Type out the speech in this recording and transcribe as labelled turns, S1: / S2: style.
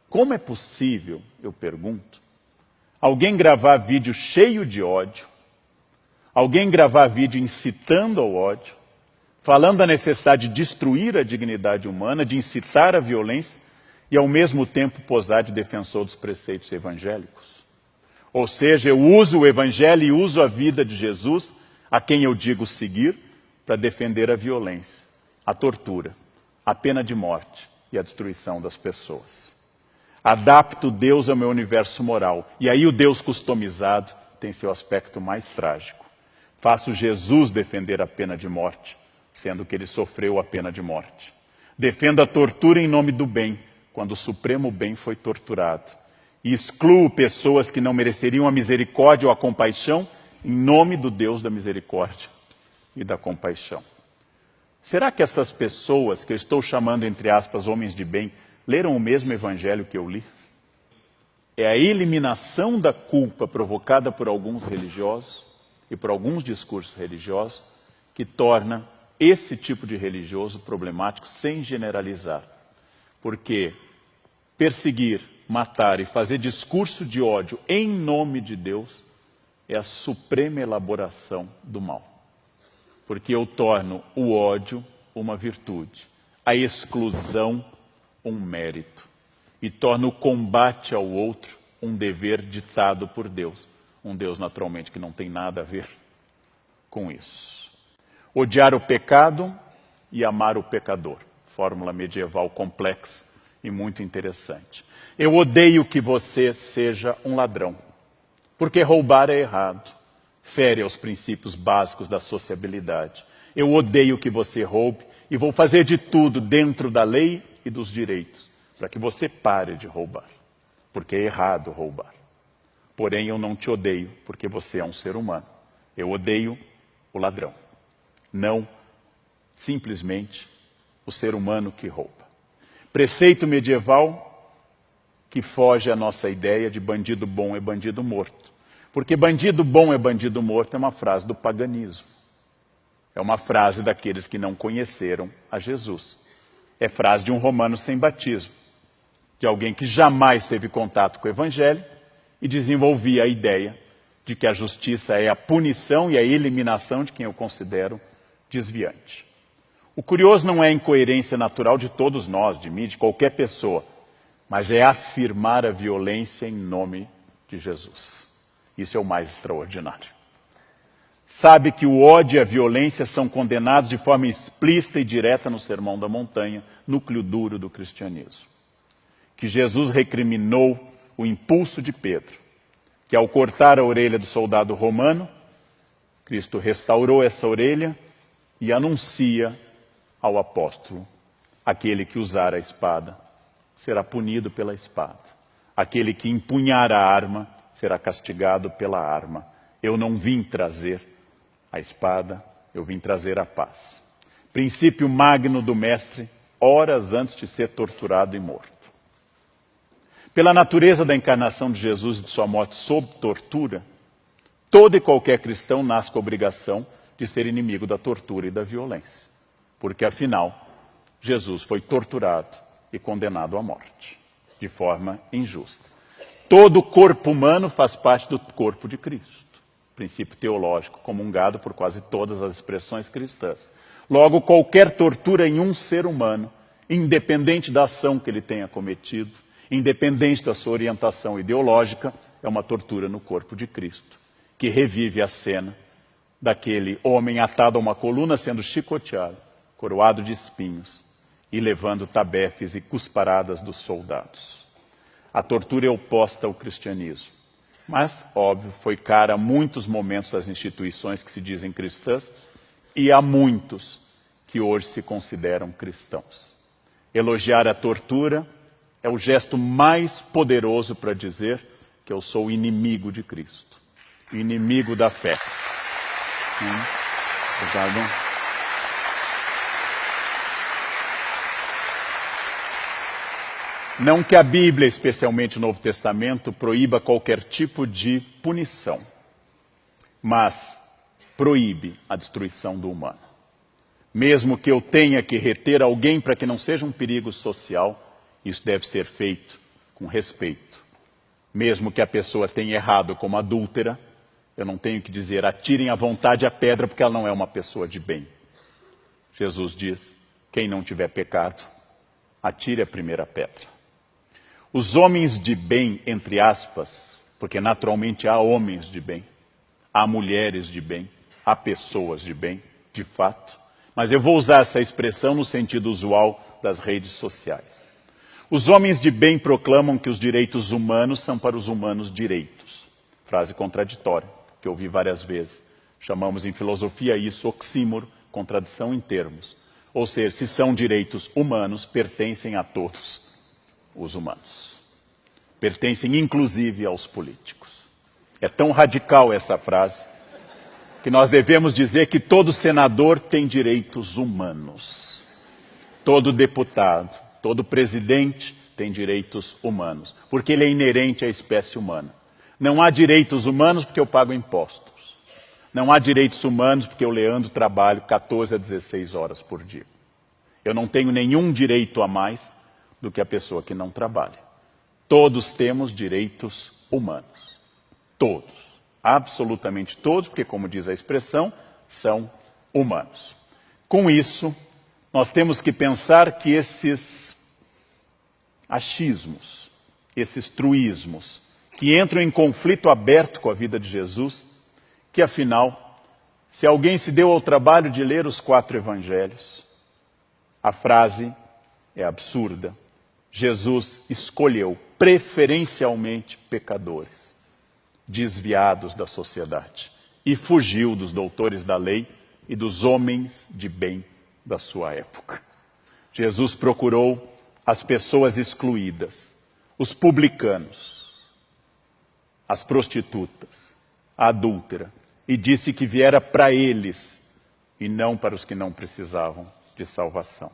S1: Como é possível, eu pergunto, alguém gravar vídeo cheio de ódio, alguém gravar vídeo incitando ao ódio, falando da necessidade de destruir a dignidade humana, de incitar a violência e ao mesmo tempo posar de defensor dos preceitos evangélicos? Ou seja, eu uso o evangelho e uso a vida de Jesus, a quem eu digo seguir, para defender a violência, a tortura, a pena de morte e a destruição das pessoas. Adapto Deus ao meu universo moral. E aí o Deus customizado tem seu aspecto mais trágico. Faço Jesus defender a pena de morte, sendo que ele sofreu a pena de morte. Defendo a tortura em nome do bem, quando o supremo bem foi torturado. E excluo pessoas que não mereceriam a misericórdia ou a compaixão, em nome do Deus da misericórdia e da compaixão. Será que essas pessoas, que eu estou chamando, entre aspas, homens de bem, leram o mesmo evangelho que eu li? É a eliminação da culpa provocada por alguns religiosos e por alguns discursos religiosos que torna esse tipo de religioso problemático, sem generalizar. Porque perseguir, matar e fazer discurso de ódio em nome de Deus é a suprema elaboração do mal. Porque eu torno o ódio uma virtude, a exclusão um mérito, e torno o combate ao outro um dever ditado por Deus. Um Deus, naturalmente, que não tem nada a ver com isso. Odiar o pecado e amar o pecador. Fórmula medieval complexa e muito interessante. Eu odeio que você seja um ladrão, porque roubar é errado, fere aos princípios básicos da sociabilidade. Eu odeio que você roube e vou fazer de tudo dentro da lei e dos direitos para que você pare de roubar, porque é errado roubar. Porém, eu não te odeio, porque você é um ser humano. Eu odeio o ladrão, não simplesmente o ser humano que rouba. Preceito medieval que foge à nossa ideia de bandido bom é bandido morto. Porque bandido bom é bandido morto é uma frase do paganismo. É uma frase daqueles que não conheceram a Jesus. É frase de um romano sem batismo, de alguém que jamais teve contato com o evangelho e desenvolvia a ideia de que a justiça é a punição e a eliminação de quem eu considero desviante. O curioso não é a incoerência natural de todos nós, de mim, de qualquer pessoa, mas é afirmar a violência em nome de Jesus. Isso é o mais extraordinário. Sabe que o ódio e a violência são condenados de forma explícita e direta no Sermão da Montanha, núcleo duro do cristianismo. Que Jesus recriminou o impulso de Pedro, que ao cortar a orelha do soldado romano, Cristo restaurou essa orelha e anuncia ao apóstolo: aquele que usar a espada será punido pela espada. Aquele que empunhar a arma será castigado pela arma. Eu não vim trazer a espada, eu vim trazer a paz. Princípio magno do mestre, horas antes de ser torturado e morto. Pela natureza da encarnação de Jesus e de sua morte sob tortura, todo e qualquer cristão nasce com a obrigação de ser inimigo da tortura e da violência. Porque, afinal, Jesus foi torturado e condenado à morte, de forma injusta. Todo corpo humano faz parte do corpo de Cristo. Princípio teológico comungado por quase todas as expressões cristãs. Logo, qualquer tortura em um ser humano, independente da ação que ele tenha cometido, independente da sua orientação ideológica, é uma tortura no corpo de Cristo, que revive a cena daquele homem atado a uma coluna sendo chicoteado, coroado de espinhos e levando tabefes e cusparadas dos soldados. A tortura é oposta ao cristianismo. Mas, óbvio, foi cara a muitos momentos das instituições que se dizem cristãs e a muitos que hoje se consideram cristãos. Elogiar a tortura é o gesto mais poderoso para dizer que eu sou inimigo de Cristo, inimigo da fé. Obrigado. Não que a Bíblia, especialmente o Novo Testamento, proíba qualquer tipo de punição, mas proíbe a destruição do humano. Mesmo que eu tenha que reter alguém para que não seja um perigo social, isso deve ser feito com respeito. Mesmo que a pessoa tenha errado como adúltera, eu não tenho que dizer, atirem à vontade a pedra, porque ela não é uma pessoa de bem. Jesus diz, quem não tiver pecado, atire a primeira pedra. Os homens de bem, entre aspas, porque naturalmente há homens de bem, há mulheres de bem, há pessoas de bem, de fato, mas eu vou usar essa expressão no sentido usual das redes sociais. Os homens de bem proclamam que os direitos humanos são para os humanos direitos. Frase contraditória, que eu ouvi várias vezes. Chamamos em filosofia isso oxímoro, contradição em termos. Ou seja, se são direitos humanos, pertencem a todos os humanos. Pertencem inclusive aos políticos. É tão radical essa frase, que nós devemos dizer que todo senador tem direitos humanos. Todo deputado, todo presidente tem direitos humanos, porque ele é inerente à espécie humana. Não há direitos humanos porque eu pago impostos. Não há direitos humanos porque eu, Leandro, trabalho 14 a 16 horas por dia. Eu não tenho nenhum direito a mais do que a pessoa que não trabalha. Todos temos direitos humanos. Todos. Absolutamente todos, porque, como diz a expressão, são humanos. Com isso, nós temos que pensar que esses achismos, esses truísmos, que entram em conflito aberto com a vida de Jesus, que afinal, se alguém se deu ao trabalho de ler os 4 evangelhos, a frase é absurda. Jesus escolheu preferencialmente pecadores, desviados da sociedade, e fugiu dos doutores da lei e dos homens de bem da sua época. Jesus procurou as pessoas excluídas, os publicanos, as prostitutas, a adúltera, e disse que viera para eles e não para os que não precisavam de salvação.